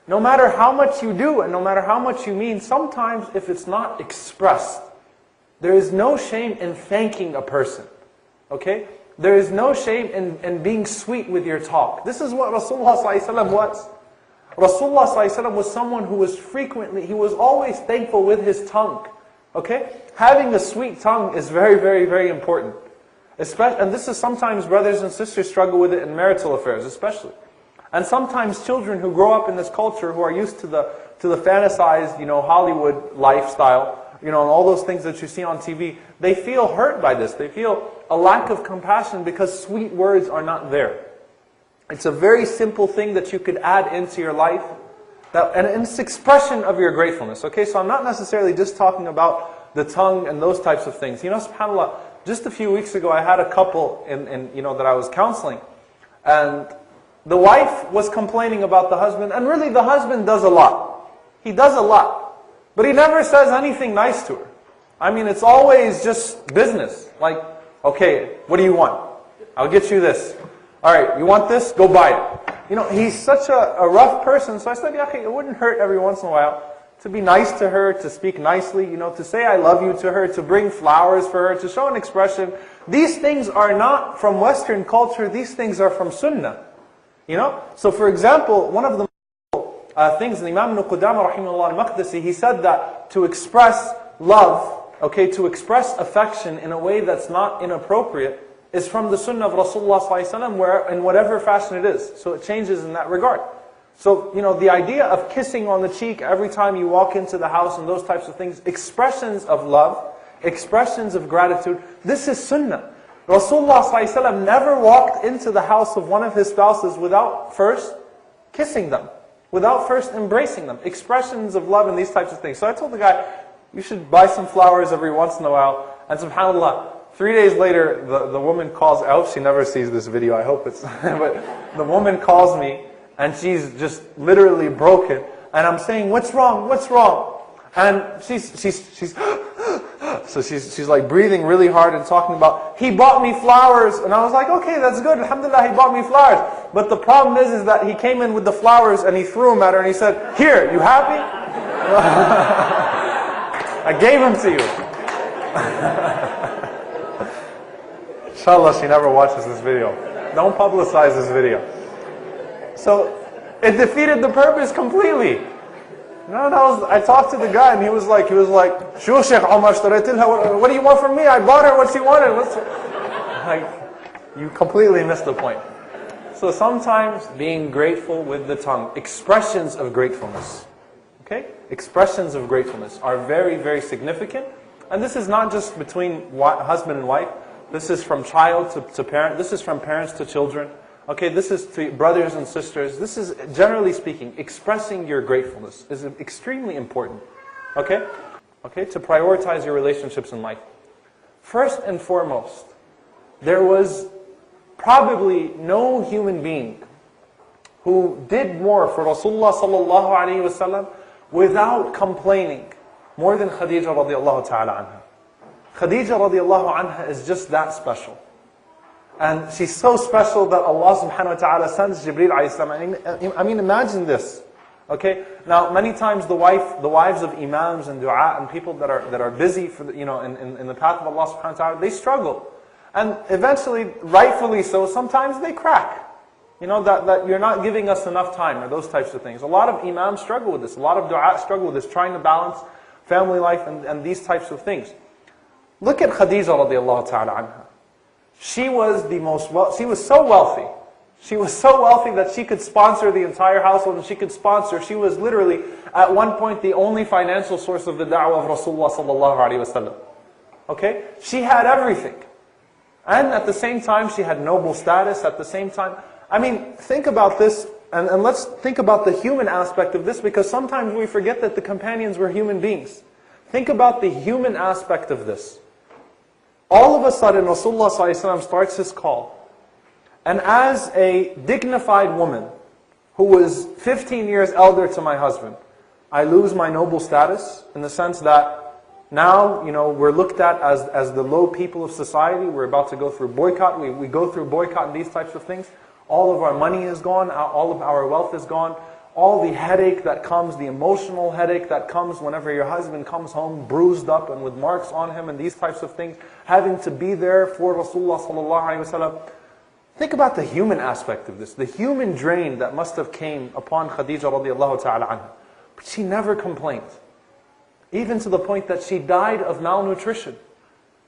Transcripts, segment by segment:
No matter how much you do and no matter how much you mean, sometimes if it's not expressed, there is no shame in thanking a person. Okay? There is no shame in being sweet with your talk. This is what Rasulullah ﷺ was. Rasulullah ﷺ was someone who was he was always thankful with his tongue. Okay? Having a sweet tongue is very, very, very important. And this is sometimes brothers and sisters struggle with it in marital affairs, especially. And sometimes children who grow up in this culture, who are used to the fantasized, Hollywood lifestyle, and all those things that you see on TV, they feel hurt by this. They feel a lack of compassion because sweet words are not there. It's a very simple thing that you could add into your life, and it's expression of your gratefulness. Okay, so I'm not necessarily just talking about the tongue and those types of things. SubhanAllah, just a few weeks ago I had a couple that I was counseling, and the wife was complaining about the husband, and really the husband does a lot. He does a lot, but he never says anything nice to her. I mean, it's always just business. Like, okay, what do you want? I'll get you this. All right, you want this? Go buy it. He's such a rough person, so I said, yeah, it wouldn't hurt every once in a while to be nice to her, to speak nicely, to say I love you to her, to bring flowers for her, to show an expression. These things are not from Western culture, these things are from Sunnah. So for example, one of the things in Imam Ibn Qudama rahimahullah al-Maqdisi, he said that to express love, to express affection in a way that's not inappropriate, is from the Sunnah of Rasulullah ﷺ, where in whatever fashion it is. So it changes in that regard. So, the idea of kissing on the cheek every time you walk into the house and those types of things, expressions of love, expressions of gratitude, this is Sunnah. Rasulullah ﷺ never walked into the house of one of his spouses without first kissing them, without first embracing them. Expressions of love and these types of things. So I told the guy, you should buy some flowers every once in a while. And subhanAllah, 3 days later, the woman calls, I hope she never sees this video, I hope it's, but the woman calls me and she's just literally broken. And I'm saying, what's wrong? What's wrong? And she's so she's like breathing really hard and talking about, he bought me flowers. And I was like, okay, that's good. Alhamdulillah, he bought me flowers. But the problem is that he came in with the flowers and he threw them at her and he said, here, you happy? I gave them to you. Inshallah, she never watches this video. Don't publicize this video. So, it defeated the purpose completely. I talked to the guy and he was like, Shoo Sheikh Omar, what do you want from me? I bought her what she wanted. You completely missed the point. So sometimes being grateful with the tongue, expressions of gratefulness, expressions of gratefulness are very, very significant. And this is not just between husband and wife. This is from child to parent. This is from parents to children. This is to brothers and sisters. This is, generally speaking, expressing your gratefulness is extremely important. To prioritize your relationships in life. First and foremost, there was probably no human being who did more for Rasulullah sallallahu alaihi wasallam without complaining more than Khadija radiallahu ta'ala anha. Khadija radiallahu anha is just that special. And she's so special that Allah subhanahu wa ta'ala sends Jibreel alayhi salam. I mean, imagine this. Now many times the wives of imams and dua and people that are busy for in the path of Allah subhanahu wa ta'ala, they struggle. And eventually, rightfully so, sometimes they crack. That you're not giving us enough time, or those types of things. A lot of imams struggle with this. A lot of dua struggle with this, trying to balance family life and these types of things. Look at Khadija radiallahu ta'ala anha. She was so wealthy. She was so wealthy that she could sponsor the entire household, and she was literally, at one point, the only financial source of the da'wah of Rasulullah sallallahu alaihi wasallam. She had everything. And at the same time, she had noble status. At the same time, think about this, and let's think about the human aspect of this, because sometimes we forget that the companions were human beings. Think about the human aspect of this. All of a sudden, Rasulullah ﷺ starts his call. And as a dignified woman, who was 15 years elder to my husband, I lose my noble status, in the sense that now, we're looked at as the low people of society. We're about to go through boycott. We go through boycott and these types of things. All of our money is gone. All of our wealth is gone. all the headache that comes, the emotional headache that comes whenever your husband comes home bruised up and with marks on him and these types of things, having to be there for Rasulullah sallallahu alaihi wasallam. Think about the human aspect of this, the human drain that must have came upon Khadija radiallahu ta'ala anha. But she never complained. Even to the point that she died of malnutrition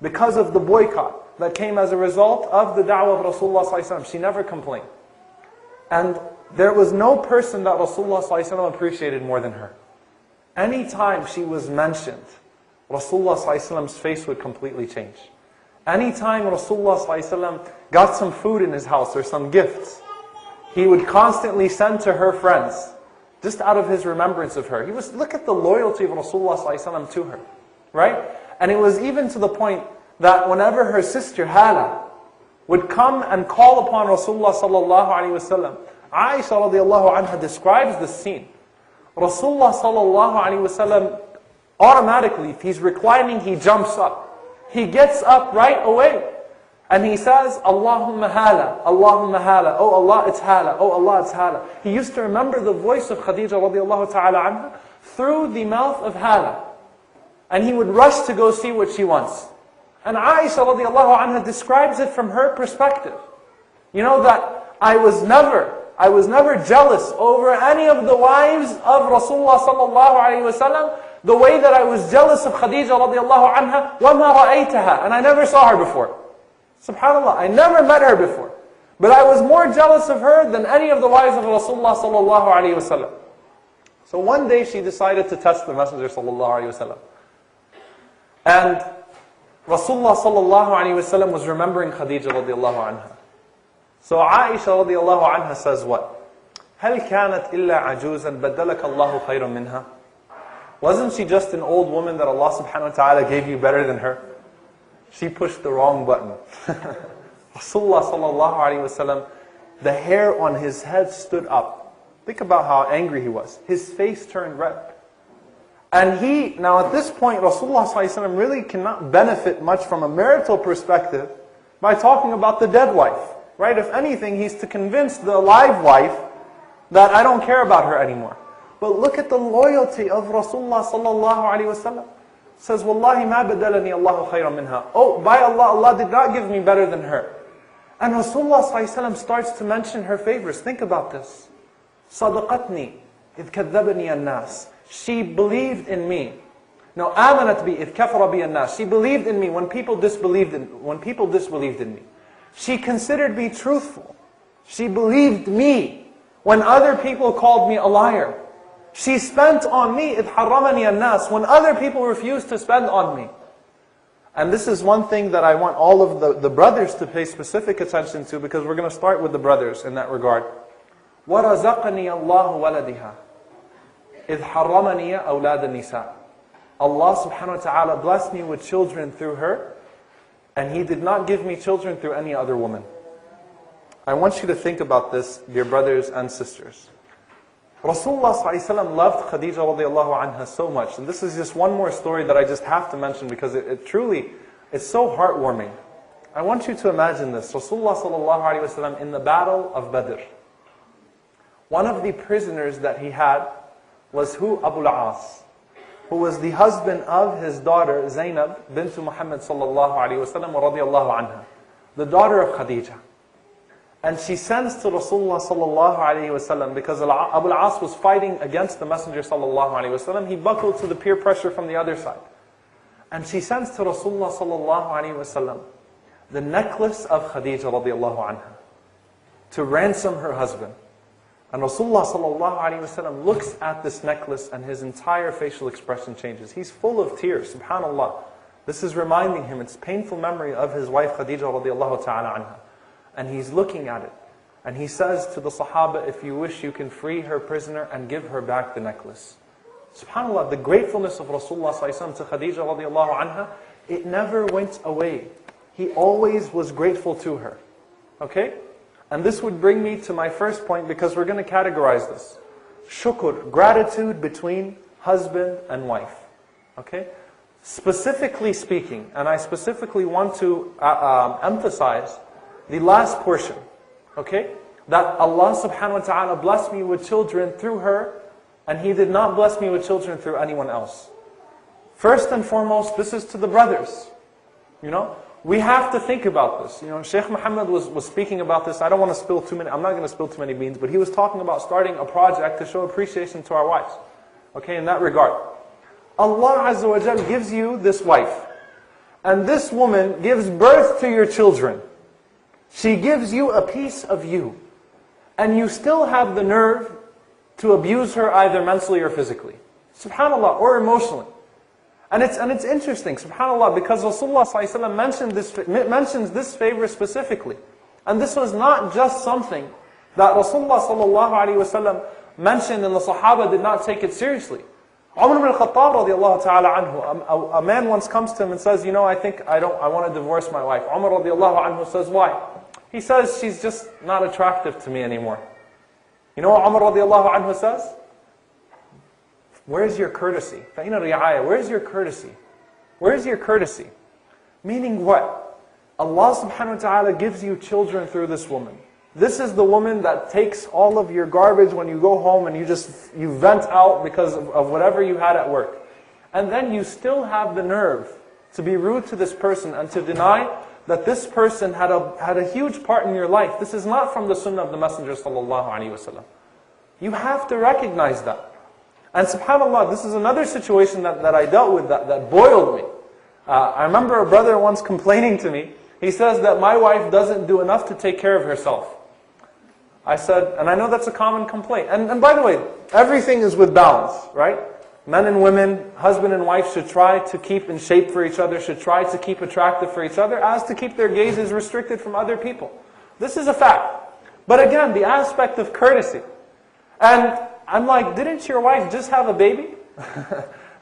because of the boycott that came as a result of the da'wah of Rasulullah sallallahu alaihi wasallam. She never complained. And there was no person that Rasulullah sallallahu alaihi wasallam appreciated more than her. Anytime she was mentioned, Rasulullah sallallahu alaihi wasallam's face would completely change. Anytime Rasulullah sallallahu alaihi wasallam got some food in his house or some gifts, he would constantly send to her friends, just out of his remembrance of her. Look at the loyalty of Rasulullah sallallahu alaihi wasallam to her, right? And it was even to the point that whenever her sister Hala would come and call upon Rasulullah sallallahu alaihi wasallam, Aisha radiallahu anha describes the scene. Rasulullah sallallahu alaihi wasallam automatically, if he's reclining, he jumps up. He gets up right away. And he says, Allahumma hala, Allahumma hala. Oh Allah, it's hala. Oh Allah, it's hala. He used to remember the voice of Khadija radiallahu ta'ala anha through the mouth of hala. And he would rush to go see what she wants. And Aisha radiallahu anha describes it from her perspective. You know that I was never jealous over any of the wives of Rasulullah sallallahu alayhi wasallam the way that I was jealous of Khadija radiallahu anha, وَمَا رَأَيْتَهَا, and I never saw her before. SubhanAllah, I never met her before. But I was more jealous of her than any of the wives of Rasulullah sallallahu alayhi wasallam. So one day she decided to test the Messenger sallallahu alayhi wasallam. And Rasulullah sallallahu alayhi wasallam was remembering Khadija radiallahu anha. So Aisha radiallahu anha says what? هَلْ كَانَتْ إِلَّا عَجُوزًا بَدَّلَكَ اللَّهُ خَيْرًا مِنْهَا. Wasn't she just an old woman that Allah subhanahu wa ta'ala gave you better than her? She pushed the wrong button. Rasulullah sallallahu alayhi wasallam, the hair on his head stood up. Think about how angry he was. His face turned red. And now at this point, Rasulullah sallallahu alayhi wasallam really cannot benefit much from a marital perspective by talking about the dead wife. Right? If anything, he's to convince the alive wife that I don't care about her anymore. But look at the loyalty of Rasulullah sallallahu alaihi wasallam. Says, Wallahi ma badalani Allahu khayran minha. Oh, by Allah, Allah did not give me better than her. And Rasulullah sallallahu alaihi wasallam starts to mention her favors. Think about this. Sadaqatni idh kadhabani an-nas. She believed in me. Now, amanat bi idh kafara bi an-nas. She believed in me when people disbelieved in me. She considered me truthful. She believed me when other people called me a liar. She spent on me, إِذْ حَرَّمَنِي النَّاسِ, when other people refused to spend on me. And this is one thing that I want all of the brothers to pay specific attention to, because we're going to start with the brothers in that regard. وَرَزَقَنِي اللَّهُ وَلَدِهَا إِذْ حَرَّمَنِي أَوْلَادَ النِّسَاءِ. Allah subhanahu wa ta'ala blessed me with children through her, and He did not give me children through any other woman. I want you to think about this, dear brothers and sisters. Rasulullah ﷺ loved Khadija radiallahu anha so much. And this is just one more story that I just have to mention because it truly is so heartwarming. I want you to imagine this. Rasulullah ﷺ in the battle of Badr. One of the prisoners that he had was who? Abu al-As, who was the husband of his daughter Zainab bint Muhammad ﷺ radiallahu anha, the daughter of Khadija. And she sends to Rasulullah sallallahu alaihi wasallam because Abu al-As was fighting against the Messenger sallallahu alaihi wasallam. He buckled to the peer pressure from the other side. And she sends to Rasulullah sallallahu alaihi wasallam the necklace of Khadija radiallahu anha to ransom her husband. And Rasulullah sallallahu alaihi wasallam looks at this necklace and his entire facial expression changes. He's full of tears, subhanallah. This is reminding him, it's painful memory of his wife Khadija radiallahu ta'ala anha. And he's looking at it. And he says to the Sahaba, if you wish, you can free her prisoner and give her back the necklace. SubhanAllah, the gratefulness of Rasulullah ﷺ to Khadija radiallahu anha, it never went away. He always was grateful to her. Okay? And this would bring me to my first point, because we're going to categorize this. Shukr, gratitude between husband and wife. Okay? Specifically speaking, and I specifically want to emphasize the last portion, okay? that Allah subhanahu wa ta'ala blessed me with children through her, and He did not bless me with children through anyone else. First and foremost, this is to the brothers. We have to think about this. Shaykh Muhammad was speaking about this. I don't want to spill too many, I'm not going to spill too many beans, but he was talking about starting a project to show appreciation to our wives. Okay, in that regard. Allah Azza wa Jal gives you this wife. And this woman gives birth to your children. She gives you a piece of you. And you still have the nerve to abuse her either mentally or physically. SubhanAllah, or emotionally. And it's interesting, SubhanAllah, because Rasulullah ﷺ mentions this favor specifically. And this was not just something that Rasulullah ﷺ mentioned and the Sahaba did not take it seriously. Umar ibn al-Khattab radiallahu ta'ala anhu, a man once comes to him and says, I want to divorce my wife. Umar radiallahu anhu says, why? He says, she's just not attractive to me anymore. You know what Umar radiallahu anhu says? Where's your courtesy? Where's your courtesy? Where's your courtesy? Meaning what? Allah subhanahu wa ta'ala gives you children through this woman. This is the woman that takes all of your garbage when you go home and you vent out because of whatever you had at work. And then you still have the nerve to be rude to this person and to deny that this person had a huge part in your life. This is not from the sunnah of the Messenger sallallahu alaihi wasallam. You have to recognize that. And subhanAllah, this is another situation that I dealt with that boiled me. I remember a brother once complaining to me. He says that my wife doesn't do enough to take care of herself. I said, and I know that's a common complaint. And by the way, everything is with balance, right? Men and women, husband and wife should try to keep in shape for each other, should try to keep attractive for each other, as to keep their gazes restricted from other people. This is a fact. But again, the aspect of courtesy. And I'm like, didn't your wife just have a baby?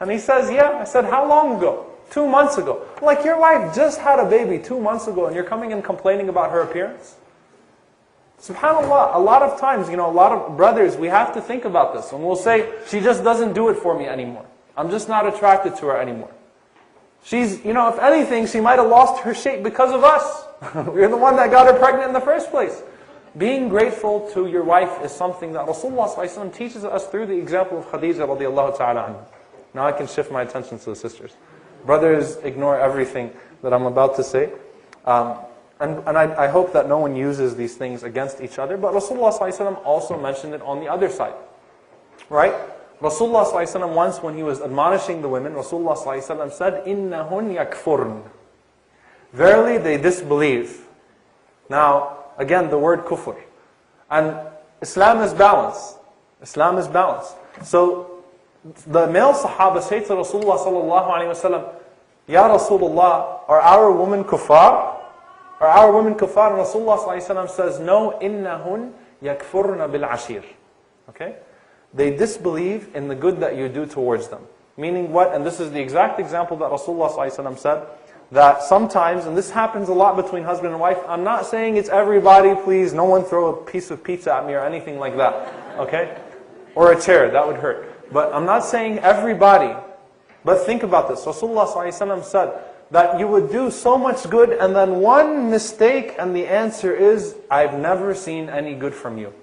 And he says, yeah. I said, how long ago? 2 months ago. I'm like, your wife just had a baby 2 months ago and you're coming and complaining about her appearance? SubhanAllah, a lot of times, a lot of brothers, we have to think about this. And we'll say, she just doesn't do it for me anymore. I'm just not attracted to her anymore. She's, if anything, she might have lost her shape because of us. We're the one that got her pregnant in the first place. Being grateful to your wife is something that Rasulullah ﷺ teaches us through the example of Khadija radiallahu ta'ala anha. Now I can shift my attention to the sisters. Brothers, ignore everything that I'm about to say. And I hope that no one uses these things against each other. But Rasulullah ﷺ also mentioned it on the other side. Right? Rasulullah ﷺ once when he was admonishing the women, Rasulullah ﷺ said, إِنَّهُنْ يَكْفُرْنَ. Verily they disbelieve. Now, again, the word kufr. And Islam is balance. Islam is balance. So, the male Sahaba say to Rasulullah sallallahu alayhi wa sallam, Ya Rasulullah, are our women kuffar? Are our women kuffar? And Rasulullah sallallahu alayhi wa sallam says, no, innahun yakfurna bil ashir. Okay? They disbelieve in the good that you do towards them. Meaning what? And this is the exact example that Rasulullah sallallahu alayhi wa sallam said, that sometimes, and this happens a lot between husband and wife, I'm not saying it's everybody, please, no one throw a piece of pizza at me or anything like that, okay? Or a chair, that would hurt. But I'm not saying everybody, but think about this. Rasulullah ﷺ said that you would do so much good and then one mistake and the answer is, I've never seen any good from you.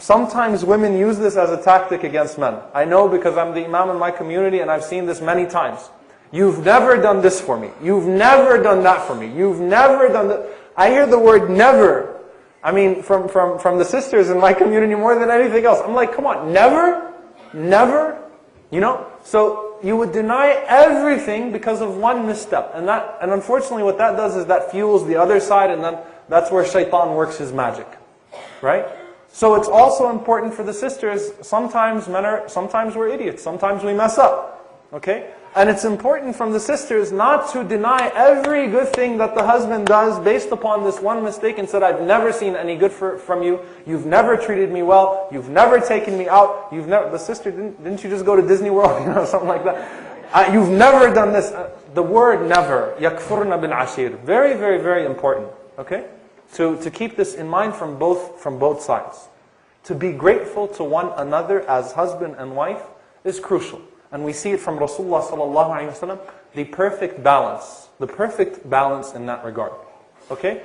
Sometimes women use this as a tactic against men. I know because I'm the imam in my community and I've seen this many times. You've never done this for me. You've never done that for me. You've never done that. I hear the word never. I mean, from the sisters in my community more than anything else. I'm like, come on, never? Never? So you would deny everything because of one misstep. And unfortunately what that does is that fuels the other side and then that's where shaitan works his magic. Right? So it's also important for the sisters, sometimes we're idiots, sometimes we mess up. Okay? And it's important from the sisters not to deny every good thing that the husband does based upon this one mistake and said, I've never seen any good from you. You've never treated me well. You've never taken me out. The sister, didn't you just go to Disney World? Something like that. You've never done this. The word never, yakfurna bil ashir. Very, very, very important. Okay? To keep this in mind from both sides. To be grateful to one another as husband and wife is crucial. And we see it from Rasulullah sallallahu alaihi wasallam, the perfect balance in that regard. Okay?